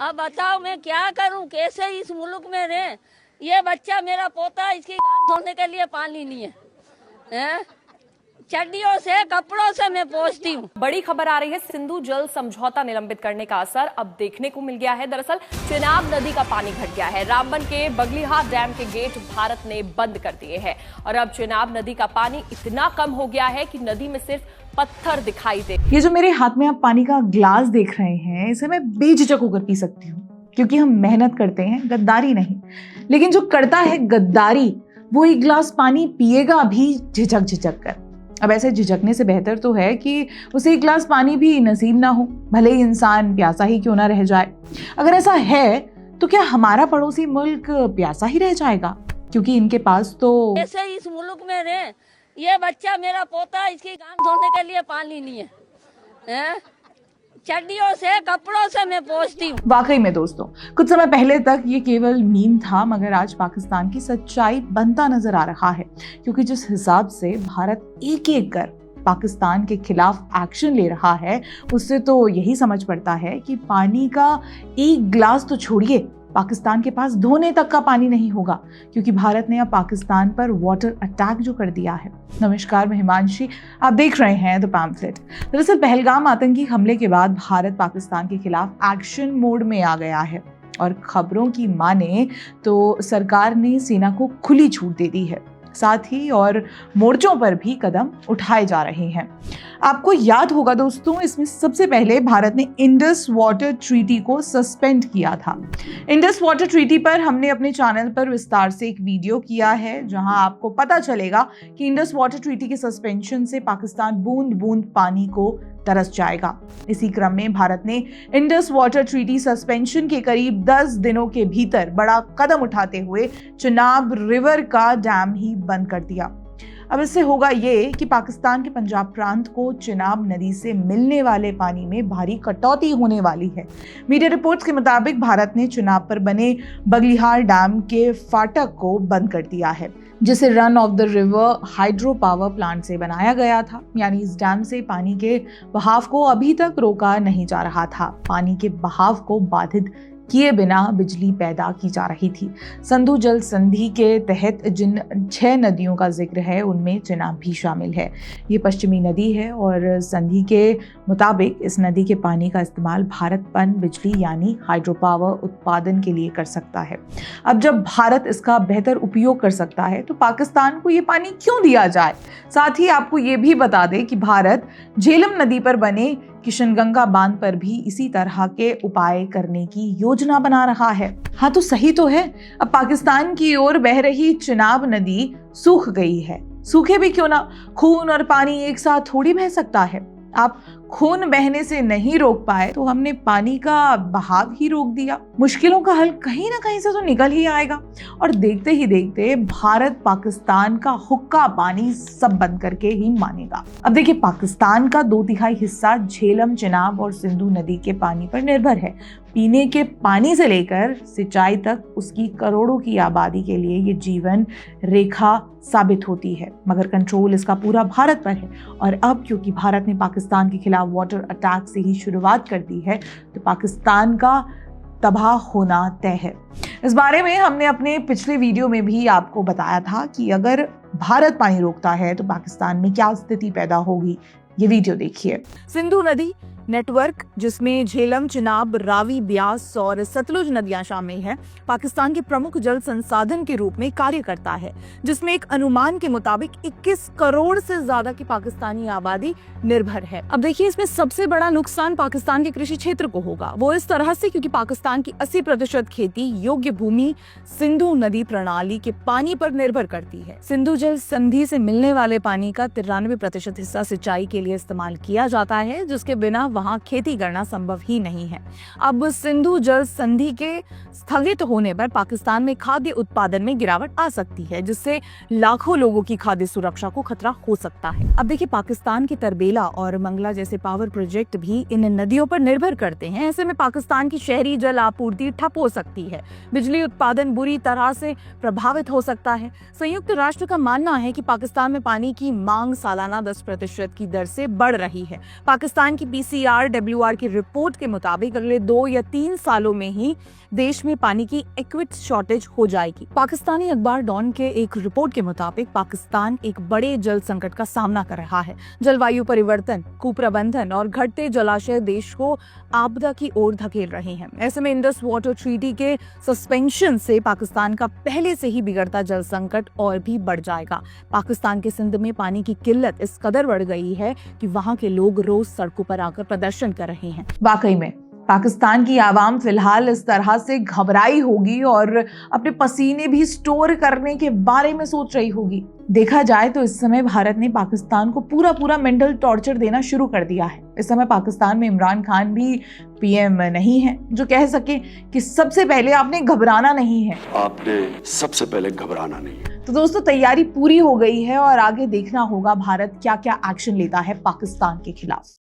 अब बताओ मैं क्या करूं, कैसे इस मुल्क में रहे। ये बच्चा मेरा पोता, इसकी गांड धोने के लिए पानी नहीं है? चड्डियों से कपड़ों से मैं पोंछती हूँ। बड़ी खबर आ रही है, सिंधु जल समझौता निलंबित करने का असर अब देखने को मिल गया है। दरअसल चेनाब नदी का पानी घट गया है। रामबन के बगलीहार डैम के गेट भारत ने बंद कर दिए हैं और अब चेनाब नदी का पानी इतना कम हो गया है कि नदी में सिर्फ पत्थर दिखाई दे। ये जो मेरे हाथ में आप पानी का ग्लास देख रहे हैं, इसे मैं बेझिझक होकर पी सकती हूँ, क्योंकि हम मेहनत करते हैं, गद्दारी नहीं। लेकिन जो करता है गद्दारी, वो एक गिलास पानी पिएगा भी झिझक झिझक कर। अब ऐसे झिझकने से बेहतर तो है कि उसे एक गिलास पानी भी नसीब ना हो, भले ही इंसान प्यासा ही क्यों ना रह जाए। अगर ऐसा है तो क्या हमारा पड़ोसी मुल्क प्यासा ही रह जाएगा? क्योंकि इनके पास तो कैसे इस मुल्क में रहे। ये बच्चा मेरा पोता, इसकी गांड धोने के लिए पानी नहीं है? चड्डियों से कपड़ों से मैं पोंछती हूँ। वाकई में दोस्तों, कुछ समय पहले तक ये केवल मीम था, मगर आज पाकिस्तान की सच्चाई बनता नजर आ रहा है। क्योंकि जिस हिसाब से भारत एक एक कर पाकिस्तान के खिलाफ एक्शन ले रहा है, उससे तो यही समझ पड़ता है कि पानी का एक गिलास तो छोड़िए, पाकिस्तान के पास धोने तक का पानी नहीं होगा, क्योंकि भारत ने अब पाकिस्तान पर वाटर अटैक जो कर दिया है। नमस्कार, मैं हिमांशी, आप देख रहे हैं द पैम्फलेट। दरअसल पहलगाम आतंकी हमले के बाद भारत पाकिस्तान के खिलाफ एक्शन मोड में आ गया है और खबरों की माने तो सरकार ने सेना को खुली छूट दे दी है। साथ ही और मोर्चों पर भी कदम उठाए जा रहे हैं। आपको याद होगा दोस्तों, इसमें सबसे पहले भारत ने इंडस वाटर ट्रीटी को सस्पेंड किया था। इंडस वाटर ट्रीटी पर हमने अपने चैनल पर विस्तार से एक वीडियो किया है, जहां आपको पता चलेगा कि इंडस वाटर ट्रीटी के सस्पेंशन से पाकिस्तान बूंद बूंद पानी को तरस जाएगा। इसी क्रम में भारत ने इंडस वाटर ट्रीटी सस्पेंशन के करीब 10 दिनों के भीतर बड़ा कदम उठाते हुए चेनाब रिवर का डैम ही बंद कर दिया। अब इससे होगा ये कि पाकिस्तान के पंजाब प्रांत को चेनाब नदी से मिलने वाले पानी में भारी कटौती होने वाली है। मीडिया रिपोर्ट्स के मुताबिक भारत ने चेनाब पर बने बगलीहार डैम के फाटक को बंद कर दिया है, जिसे run of the river hydro power plant से बनाया गया था। यानी इस डैम से पानी के बहाव को अभी तक रोका नहीं जा रहा था। पानी के बहाव को बाधित किए बिना बिजली पैदा की जा रही थी। सिंधु जल संधि के तहत जिन 6 नदियों का जिक्र है, उनमें चेनाब भी शामिल है। ये पश्चिमी नदी है और संधि के मुताबिक इस नदी के पानी का इस्तेमाल भारत पन बिजली यानी हाइड्रो पावर उत्पादन के लिए कर सकता है। अब जब भारत इसका बेहतर उपयोग कर सकता है, तो पाकिस्तान को ये पानी क्यों दिया जाए? साथ ही आपको ये भी बता दें कि भारत झेलम नदी पर बने किशनगंगा बांध पर भी इसी तरह के उपाय करने की योजना बना रहा है। हाँ, तो सही तो है, अब पाकिस्तान की ओर बह रही चेनाब नदी सूख गई है। सूखे भी क्यों ना, खून और पानी एक साथ थोड़ी बह सकता है। आप खून बहने से नहीं रोक पाए तो हमने पानी का बहाव ही रोक दिया। मुश्किलों का हल कहीं ना कहीं से तो निकल ही आएगा और देखते ही देखते भारत पाकिस्तान का हुक्का पानी सब बंद करके ही मानेगा। अब देखिए, पाकिस्तान का 2/3 हिस्सा झेलम, चेनाब और सिंधु नदी के पानी पर निर्भर है। पीने के पानी से लेकर सिंचाई तक उसकी करोड़ों की आबादी के लिए ये जीवन रेखा साबित होती है, मगर कंट्रोल इसका पूरा भारत पर है। और अब क्योंकि भारत ने पाकिस्तान के खिलाफ वाटर अटैक से ही शुरुआत कर दी है, तो पाकिस्तान का तबाह होना तय है। इस बारे में हमने अपने पिछले वीडियो में भी आपको बताया था कि अगर भारत पानी रोकता है तो पाकिस्तान में क्या स्थिति पैदा होगी। ये वीडियो देखिए। सिंधु नदी नेटवर्क, जिसमें झेलम, चिनाब, रावी, ब्यास और सतलुज नदियां शामिल हैं, पाकिस्तान के प्रमुख जल संसाधन के रूप में कार्य करता है, जिसमें एक अनुमान के मुताबिक 21 करोड़ से ज्यादा की पाकिस्तानी आबादी निर्भर है। अब देखिए, इसमें सबसे बड़ा नुकसान पाकिस्तान के कृषि क्षेत्र को होगा। वो इस तरह से, क्योंकि पाकिस्तान की 80% खेती योग्य भूमि सिंधु नदी प्रणाली के पानी पर निर्भर करती है। सिंधु जल संधि से मिलने वाले पानी का 93% हिस्सा सिंचाई के लिए इस्तेमाल किया जाता है, जिसके बिना वहां खेती करना संभव ही नहीं है। अब सिंधु जल संधि के स्थगित होने पर पाकिस्तान में खाद्य उत्पादन में गिरावट आ सकती है, जिससे लाखों लोगों की खाद्य सुरक्षा को खतरा हो सकता है। अब देखिए, पाकिस्तान के तरबेला और मंगला जैसे पावर प्रोजेक्ट भी इन नदियों पर निर्भर करते हैं। ऐसे में पाकिस्तान की शहरी जल आपूर्ति ठप हो सकती है, बिजली उत्पादन बुरी तरह से प्रभावित हो सकता है। संयुक्त राष्ट्र का मानना है कि पाकिस्तान में पानी की मांग सालाना 10% की दर से बढ़ रही है। पाकिस्तान की PCRWR की रिपोर्ट के मुताबिक अगले 2 या 3 सालों में ही देश में पानी की एक्यूट शॉर्टेज हो जाएगी। पाकिस्तानी अखबार डॉन के एक रिपोर्ट के मुताबिक पाकिस्तान एक बड़े जल संकट का सामना कर रहा है। जलवायु परिवर्तन, कुप्रबंधन और घटते जलाशय देश को आपदा की ओर धकेल रहे हैं। ऐसे में इंडस वाटर ट्रीटी के सस्पेंशन से पाकिस्तान का पहले से ही बिगड़ता जल संकट और भी बढ़ जाएगा। पाकिस्तान के सिंध में पानी की किल्लत इस कदर बढ़ गई है कि वहां के लोग रोज सड़कों पर आकर प्रदर्शन कर रहे हैं। वाकई में पाकिस्तान की आवाम फिलहाल इस तरह से घबराई होगी और अपने पसीने भी स्टोर करने के बारे में सोच रही होगी। देखा जाए तो इस समय भारत ने पाकिस्तान को पूरा मेंटल टॉर्चर देना शुरू कर दिया है। इस समय पाकिस्तान में इमरान खान भी PM नहीं है जो कह सके कि सबसे पहले आपने घबराना नहीं है। आपने सबसे पहले घबराना नहीं है। तो दोस्तों, तैयारी पूरी हो गई है और आगे देखना होगा भारत क्या क्या एक्शन लेता है पाकिस्तान के खिलाफ।